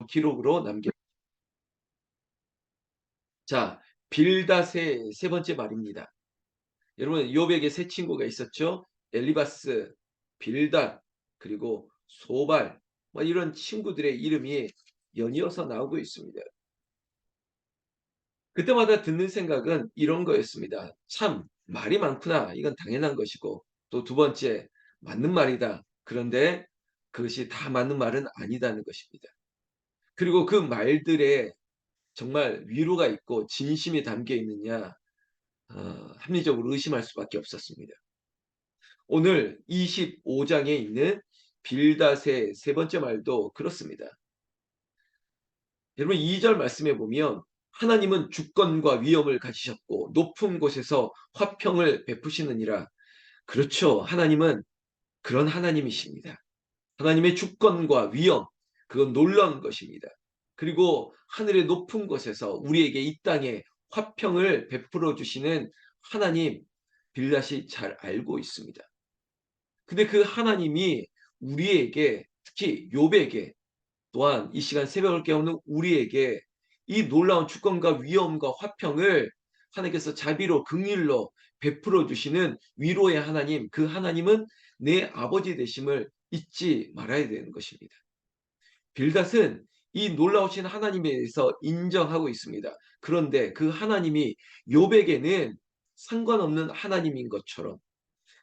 기록으로 남겨. 자, 빌닷의 세 번째 말입니다. 여러분 욥에게 세 친구가 있었죠. 엘리바스, 빌닷, 그리고 소발, 뭐 이런 친구들의 이름이 연이어서 나오고 있습니다. 그때마다 듣는 생각은 이런 거였습니다. 참 말이 많구나. 이건 당연한 것이고, 또 두 번째, 맞는 말이다. 그런데 그것이 다 맞는 말은 아니다는 것입니다. 그리고 그 말들에 정말 위로가 있고 진심이 담겨 있느냐, 합리적으로 의심할 수밖에 없었습니다. 오늘 25장에 있는 빌닷의 세 번째 말도 그렇습니다. 여러분 2절 말씀해 보면 하나님은 주권과 위엄을 가지셨고 높은 곳에서 화평을 베푸시느니라. 그렇죠. 하나님은 그런 하나님이십니다. 하나님의 주권과 위엄, 그건 놀라운 것입니다. 그리고 하늘의 높은 곳에서 우리에게 이 땅에 화평을 베풀어 주시는 하나님, 빌닷이 잘 알고 있습니다. 근데 그 하나님이 우리에게, 특히 욥에게, 또한 이 시간 새벽을 깨우는 우리에게 이 놀라운 주권과 위엄과 화평을 하나님께서 자비로 긍휼로 베풀어 주시는 위로의 하나님, 그 하나님은 내 아버지 되심을 잊지 말아야 되는 것입니다. 빌닷은 이 놀라우신 하나님에 대해서 인정하고 있습니다. 그런데 그 하나님이 욥에게는 상관없는 하나님인 것처럼,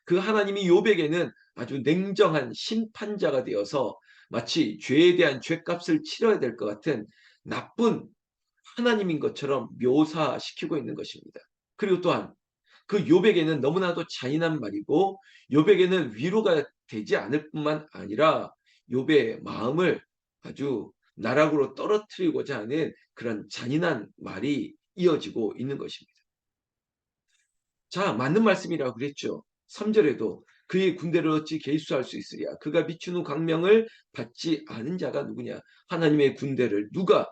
그 하나님이 욥에게는 아주 냉정한 심판자가 되어서 마치 죄에 대한 죄값을 치러야 될 것 같은 나쁜 하나님인 것처럼 묘사시키고 있는 것입니다. 그리고 또한 그 욥에게는 너무나도 잔인한 말이고 욥에게는 위로가 되지 않을 뿐만 아니라 욥의 마음을 아주 나락으로 떨어뜨리고자 하는 그런 잔인한 말이 이어지고 있는 것입니다. 자, 맞는 말씀이라고 그랬죠. 3절에도 그의 군대를 어찌 계수할 수 있으랴. 그가 비춘 후 강명을 받지 않은 자가 누구냐. 하나님의 군대를 누가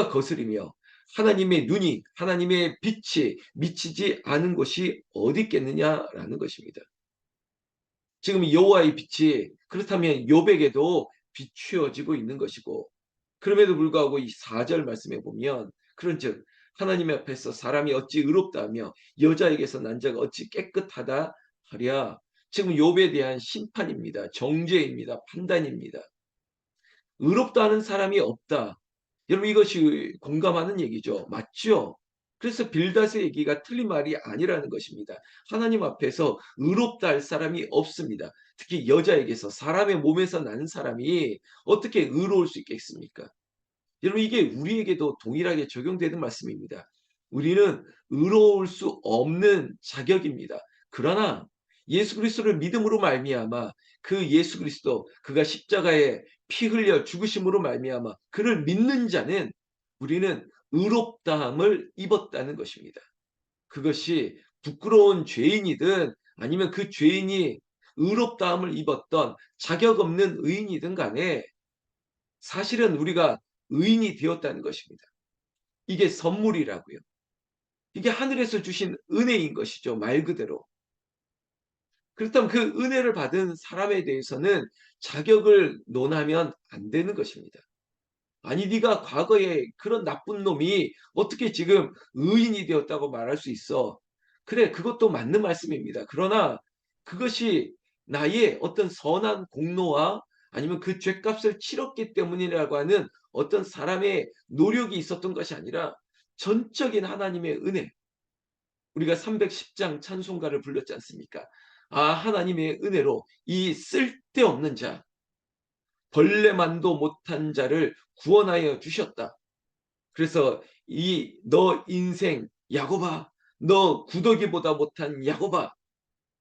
거스리며 하나님의 눈이, 하나님의 빛이 미치지 않은 곳이 어디 있겠느냐라는 것입니다. 지금 여호와의 빛이 그렇다면 욥에게도 비추어지고 있는 것이고, 그럼에도 불구하고 이 4절 말씀에 보면 그런즉 하나님 앞에서 사람이 어찌 의롭다 하며 여자에게서 난 자가 어찌 깨끗하다 하랴. 지금 욥에 대한 심판입니다. 정죄입니다. 판단입니다. 의롭다 하는 사람이 없다. 여러분 이것이 공감하는 얘기죠. 맞죠? 그래서 빌닷의 얘기가 틀린 말이 아니라는 것입니다. 하나님 앞에서 의롭다 할 사람이 없습니다. 특히 여자에게서 사람의 몸에서 난 사람이 어떻게 의로울 수 있겠습니까? 여러분 이게 우리에게도 동일하게 적용되는 말씀입니다. 우리는 의로울 수 없는 자격입니다. 그러나 예수 그리스도를 믿음으로 말미암아 그 예수 그리스도 그가 십자가에 피 흘려 죽으심으로 말미암아 그를 믿는 자는 우리는 의롭다함을 입었다는 것입니다. 그것이 부끄러운 죄인이든 아니면 그 죄인이 의롭다함을 입었던 자격 없는 의인이든 간에 사실은 우리가 의인이 되었다는 것입니다. 이게 선물이라고요. 이게 하늘에서 주신 은혜인 것이죠. 말 그대로. 그렇다면 그 은혜를 받은 사람에 대해서는 자격을 논하면 안 되는 것입니다. 아니 네가 과거에 그런 나쁜 놈이 어떻게 지금 의인이 되었다고 말할 수 있어. 그래 그것도 맞는 말씀입니다. 그러나 그것이 나의 어떤 선한 공로와 아니면 그 죄값을 치렀기 때문이라고 하는 어떤 사람의 노력이 있었던 것이 아니라 전적인 하나님의 은혜. 우리가 310장 찬송가를 불렀지 않습니까? 아 하나님의 은혜로 이 쓸데없는 자 벌레만도 못한 자를 구원하여 주셨다. 그래서 이 너 인생 야곱아, 너 구더기보다 못한 야곱아,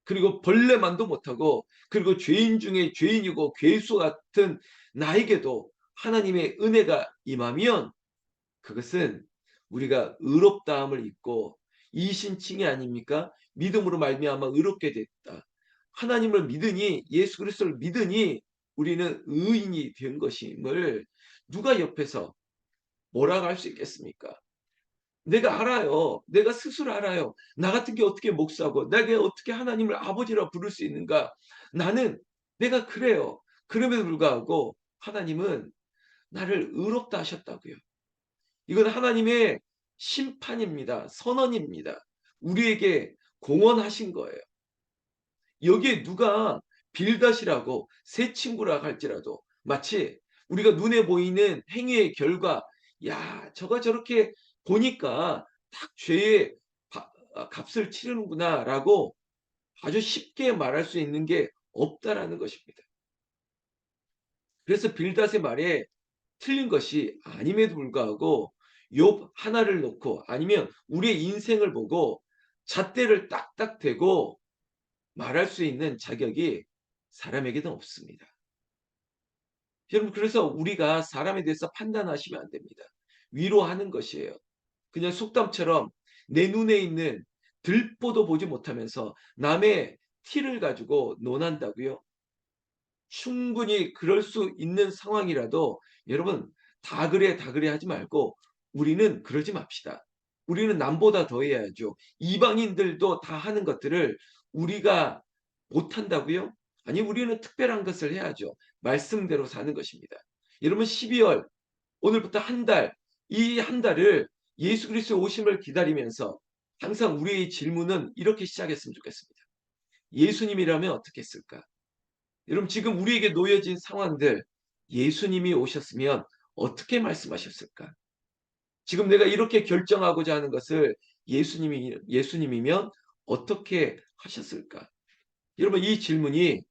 그리고 벌레만도 못하고 그리고 죄인 중에 죄인이고 괴수 같은 나에게도 하나님의 은혜가 임하면 그것은 우리가 의롭다함을 입고 이신칭이 아닙니까? 믿음으로 말미암아 의롭게 됐다. 하나님을 믿으니 예수 그리스도를 믿으니 우리는 의인이 된 것임을 누가 옆에서 뭐라고 할 수 있겠습니까? 내가 알아요. 내가 스스로 알아요. 나 같은 게 어떻게 목사고 내가 어떻게 하나님을 아버지라 부를 수 있는가? 나는 내가 그래요. 그럼에도 불구하고 하나님은 나를 의롭다 하셨다고요. 이건 하나님의 심판입니다. 선언입니다. 우리에게 공언하신 거예요. 여기에 누가 빌닷이라고 새 친구라 할지라도 마치 우리가 눈에 보이는 행위의 결과, 야, 저가 저렇게 보니까 딱 죄의 값을 치르는구나라고 아주 쉽게 말할 수 있는 게 없다라는 것입니다. 그래서 빌닷의 말에 틀린 것이 아님에도 불구하고 욥 하나를 놓고 아니면 우리의 인생을 보고 잣대를 딱딱 대고 말할 수 있는 자격이 사람에게는 없습니다. 여러분, 그래서 우리가 사람에 대해서 판단하시면 안 됩니다. 위로하는 것이에요. 그냥 속담처럼 내 눈에 있는 들보도 보지 못하면서 남의 티를 가지고 논한다고요? 충분히 그럴 수 있는 상황이라도 여러분, 다 그래 다 그래 하지 말고 우리는 그러지 맙시다. 우리는 남보다 더 해야죠. 이방인들도 다 하는 것들을 우리가 못한다고요? 아니, 우리는 특별한 것을 해야죠. 말씀대로 사는 것입니다. 여러분, 12월 오늘부터 한 달, 이 한 달을 예수 그리스도의 오심을 기다리면서 항상 우리의 질문은 이렇게 시작했으면 좋겠습니다. 예수님이라면 어떻게 했을까? 여러분, 지금 우리에게 놓여진 상황들, 예수님이 오셨으면 어떻게 말씀하셨을까? 지금 내가 이렇게 결정하고자 하는 것을 예수님이면 어떻게 하셨을까? 여러분, 이 질문이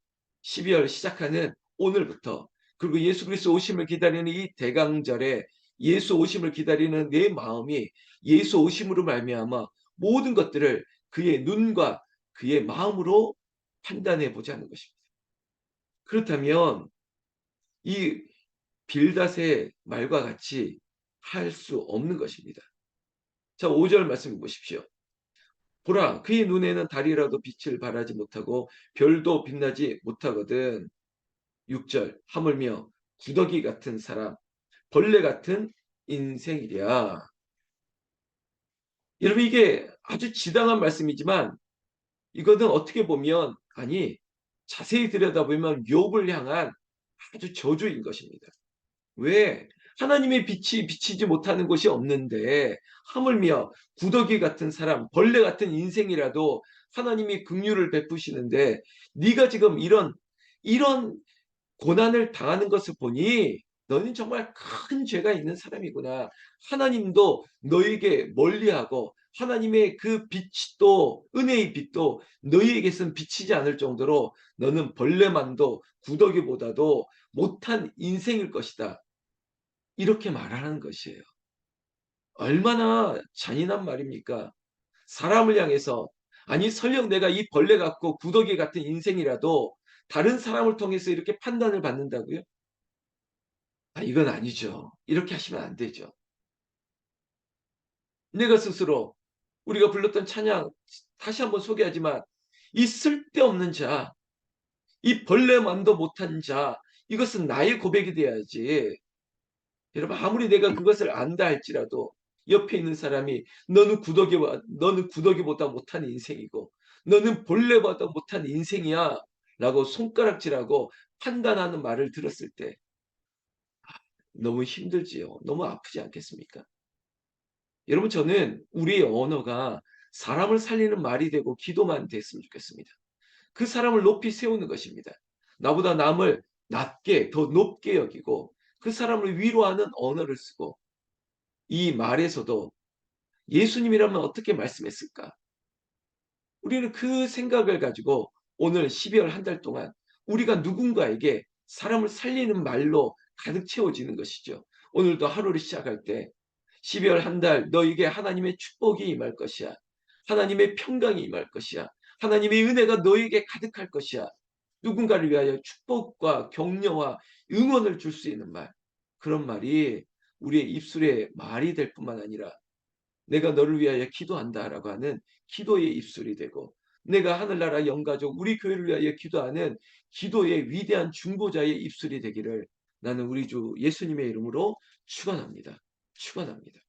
12월 시작하는 오늘부터, 그리고 예수 그리스도 오심을 기다리는 이 대강절에 예수 오심을 기다리는 내 마음이 예수 오심으로 말미암아 모든 것들을 그의 눈과 그의 마음으로 판단해 보자는 것입니다. 그렇다면 이 빌닷의 말과 같이 할 수 없는 것입니다. 자, 5절 말씀 보십시오. 보라, 그의 눈에는 달이라도 빛을 발하지 못하고 별도 빛나지 못하거든. 6절, 하물며 구더기 같은 사람, 벌레 같은 인생이랴. 여러분, 이게 아주 지당한 말씀이지만 이거는 어떻게 보면, 아니, 자세히 들여다보면 욥을 향한 아주 저주인 것입니다. 왜? 하나님의 빛이 비치지 못하는 곳이 없는데 하물며 구더기 같은 사람, 벌레 같은 인생이라도 하나님이 긍휼을 베푸시는데 네가 지금 이런 고난을 당하는 것을 보니 너는 정말 큰 죄가 있는 사람이구나. 하나님도 너에게 멀리하고 하나님의 그 빛도, 은혜의 빛도 너희에게선 비치지 않을 정도로 너는 벌레만도 구더기보다도 못한 인생일 것이다. 이렇게 말하는 것이에요. 얼마나 잔인한 말입니까? 사람을 향해서, 아니 설령 내가 이 벌레 같고 구더기 같은 인생이라도 다른 사람을 통해서 이렇게 판단을 받는다고요? 아, 이건 아니죠. 이렇게 하시면 안 되죠. 내가 스스로 우리가 불렀던 찬양 다시 한번 소개하지만 이 쓸데없는 자, 이 벌레만도 못한 자, 이것은 나의 고백이 돼야지. 여러분, 아무리 내가 그것을 안다 할지라도 옆에 있는 사람이 너는 구더기보다 못한 인생이고 너는 벌레보다 못한 인생이야 라고 손가락질하고 판단하는 말을 들었을 때 너무 힘들지요. 너무 아프지 않겠습니까? 여러분, 저는 우리의 언어가 사람을 살리는 말이 되고 기도만 됐으면 좋겠습니다. 그 사람을 높이 세우는 것입니다. 나보다 남을 낮게 더 높게 여기고 그 사람을 위로하는 언어를 쓰고, 이 말에서도 예수님이라면 어떻게 말씀했을까? 우리는 그 생각을 가지고 오늘 12월 한 달 동안 우리가 누군가에게 사람을 살리는 말로 가득 채워지는 것이죠. 오늘도 하루를 시작할 때 12월 한 달 너에게 하나님의 축복이 임할 것이야. 하나님의 평강이 임할 것이야. 하나님의 은혜가 너에게 가득할 것이야. 누군가를 위하여 축복과 격려와 응원을 줄 수 있는 말. 그런 말이 우리의 입술에 말이 될 뿐만 아니라 내가 너를 위하여 기도한다라고 하는 기도의 입술이 되고, 내가 하늘나라 영가족 우리 교회를 위하여 기도하는 기도의 위대한 중보자의 입술이 되기를 나는 우리 주 예수님의 이름으로 축원합니다. 축원합니다.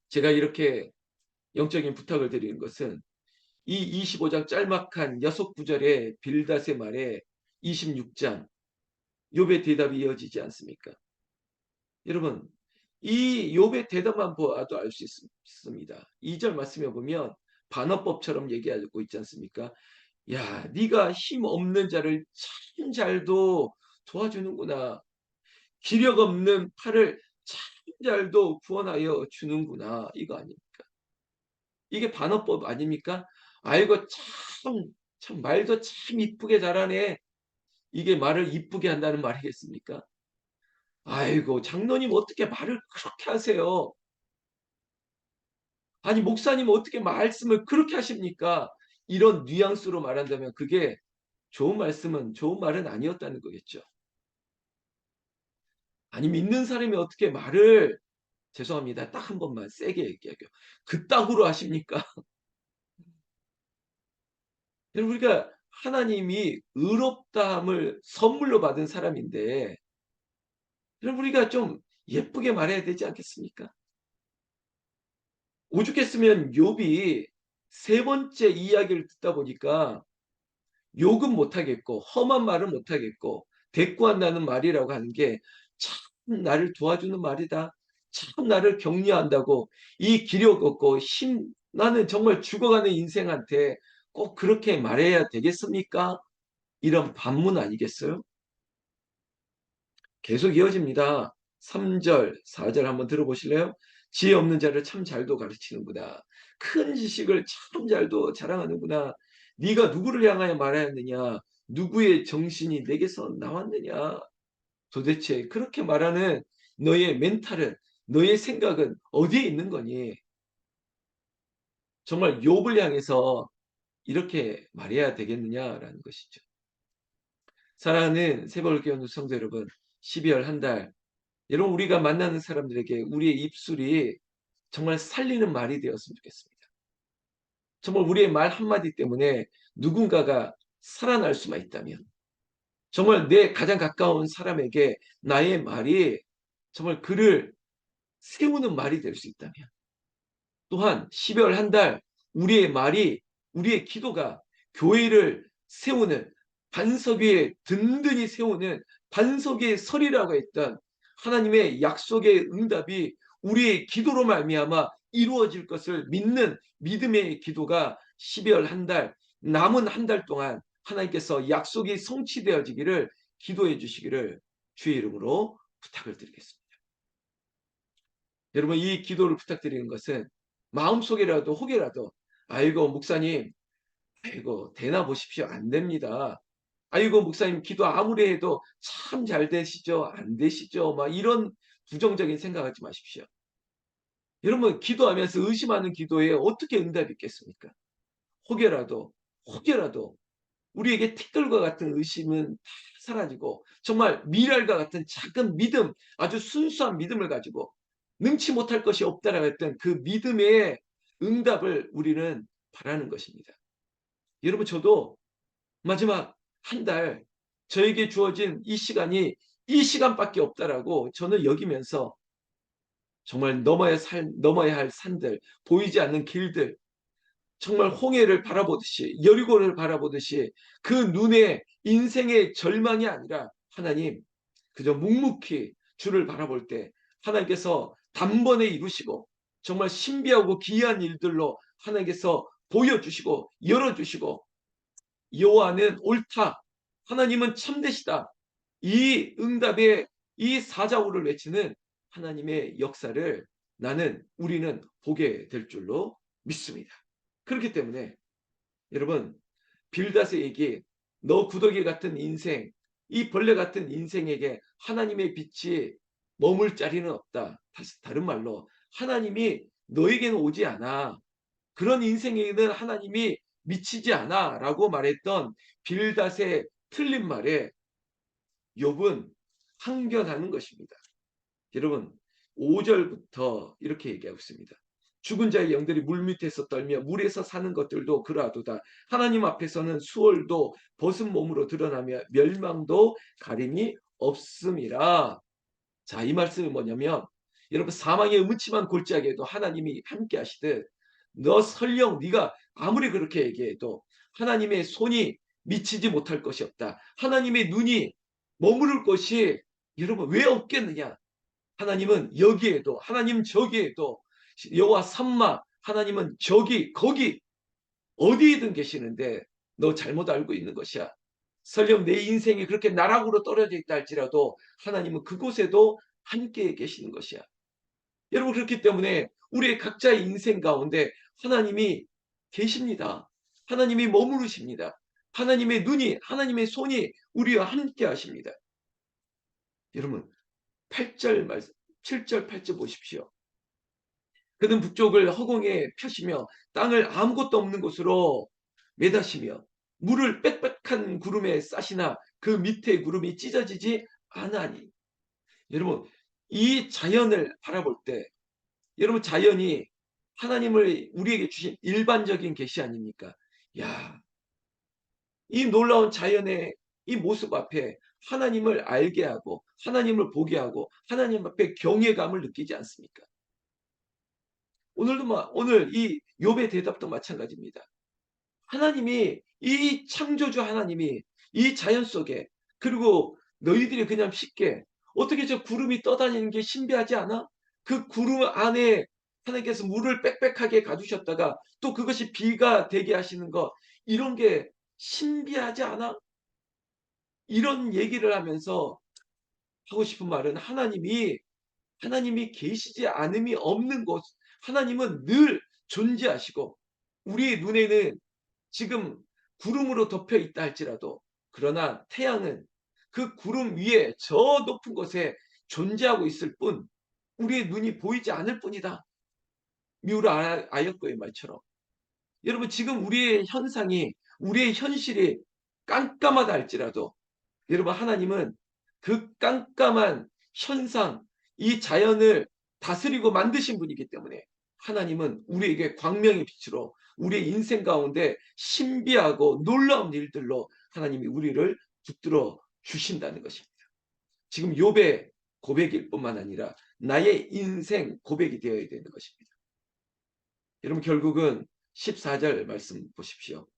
제가 이렇게 영적인 부탁을 드리는 것은 이 25장 짤막한 6구절의 빌닷의 말에 26장 욥의 대답이 이어지지 않습니까? 여러분, 이 욥의 대답만 보아도 알 수 있습니다. 2절 말씀에 보면 반어법처럼 얘기하고 있지 않습니까? 야, 네가 힘 없는 자를 참 잘도 도와주는구나. 기력 없는 팔을 참 잘도 구원하여 주는구나. 이거 아닙니까? 이게 반어법 아닙니까? 아이고 참 말도 참 이쁘게 잘하네. 이게 말을 이쁘게 한다는 말이겠습니까? 아이고 장로님 어떻게 말을 그렇게 하세요? 아니 목사님 어떻게 말씀을 그렇게 하십니까? 이런 뉘앙스로 말한다면 그게 좋은 말씀은 좋은 말은 아니었다는 거겠죠. 아니 믿는 사람이 어떻게 말을 죄송합니다. 딱 한 번만 세게 얘기할게요. 그따구로 하십니까? 여러분 우리가 하나님이 의롭다함을 선물로 받은 사람인데 여러분 우리가 좀 예쁘게 말해야 되지 않겠습니까? 오죽했으면 욥이 세 번째 이야기를 듣다 보니까 욕은 못하겠고 험한 말은 못하겠고 대꾸한다는 말이라고 하는 게 참 나를 도와주는 말이다. 참 나를 격려한다고 이 기력 없고 나는 정말 죽어가는 인생한테 꼭 그렇게 말해야 되겠습니까? 이런 반문 아니겠어요? 계속 이어집니다. 3절, 4절 한번 들어보실래요? 지혜 없는 자를 참 잘도 가르치는구나. 큰 지식을 참 잘도 자랑하는구나. 네가 누구를 향하여 말하였느냐? 누구의 정신이 내게서 나왔느냐? 도대체 그렇게 말하는 너의 멘탈은, 너의 생각은 어디에 있는 거니? 정말 욥을 향해서 이렇게 말해야 되겠느냐라는 것이죠. 사랑하는 세벌교회 성도 여러분, 12월 한 달 여러분 우리가 만나는 사람들에게 우리의 입술이 정말 살리는 말이 되었으면 좋겠습니다. 정말 우리의 말 한마디 때문에 누군가가 살아날 수만 있다면 정말 내 가장 가까운 사람에게 나의 말이 정말 그를 세우는 말이 될 수 있다면 또한 12월 한 달 우리의 말이 우리의 기도가 교회를 세우는 반석 위에 든든히 세우는 반석 위에 설이라고 했던 하나님의 약속의 응답이 우리의 기도로 말미암아 이루어질 것을 믿는 믿음의 기도가 12월 한 달 남은 한 달 동안 하나님께서 약속이 성취되어지기를 기도해 주시기를 주의 이름으로 부탁을 드리겠습니다. 여러분 이 기도를 부탁드리는 것은 마음속이라도 혹이라도 아이고 목사님 아이고 되나 보십시오. 안 됩니다. 아이고 목사님 기도 아무리 해도 참 잘 되시죠? 안 되시죠? 막 이런 부정적인 생각하지 마십시오. 여러분 기도하면서 의심하는 기도에 어떻게 응답이 있겠습니까? 혹여라도 우리에게 티끌과 같은 의심은 다 사라지고 정말 미랄과 같은 작은 믿음, 아주 순수한 믿음을 가지고 능치 못할 것이 없다라고 했던 그 믿음의 응답을 우리는 바라는 것입니다. 여러분 저도 마지막 한 달 저에게 주어진 이 시간이 이 시간밖에 없다라고 저는 여기면서 정말 넘어야 할 산들, 보이지 않는 길들, 정말 홍해를 바라보듯이 여리고를 바라보듯이 그 눈에 인생의 절망이 아니라 하나님 그저 묵묵히 주를 바라볼 때 하나님께서 단번에 이루시고 정말 신비하고 기이한 일들로 하나님께서 보여주시고 열어주시고 여호와는 옳다. 하나님은 참되시다. 이 응답의 이 사자후를 외치는 하나님의 역사를 우리는 보게 될 줄로 믿습니다. 그렇기 때문에 여러분 빌닷에게 너 구더기 같은 인생, 이 벌레 같은 인생에게 하나님의 빛이 머물 자리는 없다. 다른 말로 하나님이 너에게는 오지 않아. 그런 인생에게는 하나님이 미치지 않아 라고 말했던 빌닷의 틀린 말에 욥은 항변하는 것입니다. 여러분 5절부터 이렇게 얘기하고 있습니다. 죽은 자의 영들이 물밑에서 떨며 물에서 사는 것들도 그러하도다. 하나님 앞에서는 수월도 벗은 몸으로 드러나며 멸망도 가림이 없음이라. 자, 이 말씀이 뭐냐면 여러분 사망의 음침한 골짜기에도 하나님이 함께 하시듯 너 설령 네가 아무리 그렇게 얘기해도 하나님의 손이 미치지 못할 것이 없다. 하나님의 눈이 머무를 것이 여러분 왜 없겠느냐? 하나님은 여기에도, 하나님 저기에도, 여호와 삼마, 하나님은 저기 거기 어디에든 계시는데 너 잘못 알고 있는 것이야. 설령 내 인생이 그렇게 나락으로 떨어져 있다 할지라도 하나님은 그곳에도 함께 계시는 것이야. 여러분, 그렇기 때문에 우리의 각자의 인생 가운데 하나님이 계십니다. 하나님이 머무르십니다. 하나님의 눈이, 하나님의 손이 우리와 함께 하십니다. 여러분, 8절 말씀, 7절 8절 보십시오. 그는 북쪽을 허공에 펴시며 땅을 아무것도 없는 곳으로 매다시며 물을 빽빽한 구름에 싸시나 그 밑에 구름이 찢어지지 않으니. 여러분, 이 자연을 바라볼 때, 여러분, 자연이 하나님을 우리에게 주신 일반적인 계시 아닙니까? 야, 이 놀라운 자연의 이 모습 앞에 하나님을 알게 하고 하나님을 보게 하고 하나님 앞에 경외감을 느끼지 않습니까? 오늘 이 욥의 대답도 마찬가지입니다. 하나님이, 이 창조주 하나님이 이 자연 속에, 그리고 너희들이 그냥 쉽게 어떻게 저 구름이 떠다니는 게 신비하지 않아? 그 구름 안에 하나님께서 물을 빽빽하게 가두셨다가 또 그것이 비가 되게 하시는 것, 이런 게 신비하지 않아? 이런 얘기를 하면서 하고 싶은 말은, 하나님이 계시지 않음이 없는 곳, 하나님은 늘 존재하시고 우리의 눈에는 지금 구름으로 덮여 있다 할지라도, 그러나 태양은 그 구름 위에 저 높은 곳에 존재하고 있을 뿐 우리의 눈이 보이지 않을 뿐이다. 미우라 아역거의 말처럼. 여러분, 지금 우리의 현상이, 우리의 현실이 깜깜하다 할지라도, 여러분, 하나님은 그 깜깜한 현상, 이 자연을 다스리고 만드신 분이기 때문에 하나님은 우리에게 광명의 빛으로 우리의 인생 가운데 신비하고 놀라운 일들로 하나님이 우리를 붙들어 주신다는 것입니다. 지금 욥의 고백일 뿐만 아니라 나의 인생 고백이 되어야 되는 것입니다. 여러분, 결국은 14절 말씀 보십시오.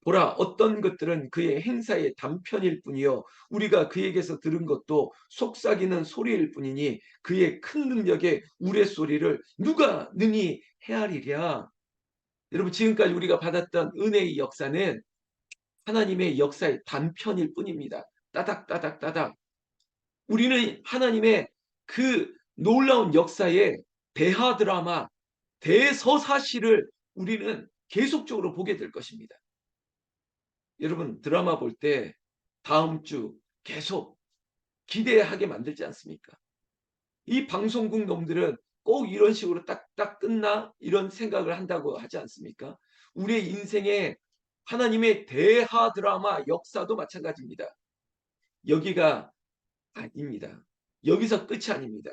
보라, 어떤 것들은 그의 행사의 단편일 뿐이요 우리가 그에게서 들은 것도 속삭이는 소리일 뿐이니 그의 큰 능력의 우레소리를 누가 능히 헤아리랴. 여러분, 지금까지 우리가 받았던 은혜의 역사는 하나님의 역사의 단편일 뿐입니다. 따닥따닥 따닥. 우리는 하나님의 그 놀라운 역사의 대하 드라마, 대서사실을 우리는 계속적으로 보게 될 것입니다. 여러분, 드라마 볼 때 다음 주 계속 기대하게 만들지 않습니까? 이 방송국 놈들은 꼭 이런 식으로 딱딱 끝나? 이런 생각을 한다고 하지 않습니까? 우리의 인생에 하나님의 대하 드라마 역사도 마찬가지입니다. 여기가 아닙니다. 여기서 끝이 아닙니다.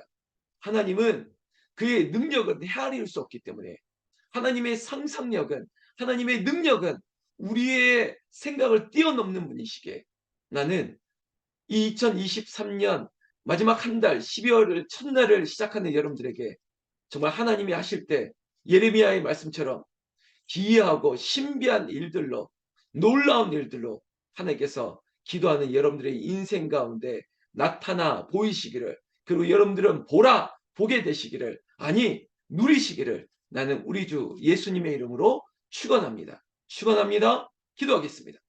하나님은 그의 능력은 헤아릴 수 없기 때문에, 하나님의 상상력은, 하나님의 능력은 우리의 생각을 뛰어넘는 분이시기에, 나는 이 2023년 마지막 한 달, 12월 첫날을 시작하는 여러분들에게 정말 하나님이 하실 때 예레미야의 말씀처럼 기이하고 신비한 일들로, 놀라운 일들로 하나님께서 기도하는 여러분들의 인생 가운데 나타나 보이시기를, 그리고 여러분들은 보게 되시기를, 아니 누리시기를 나는 우리 주 예수님의 이름으로 축원합니다. 축원합니다. 기도하겠습니다.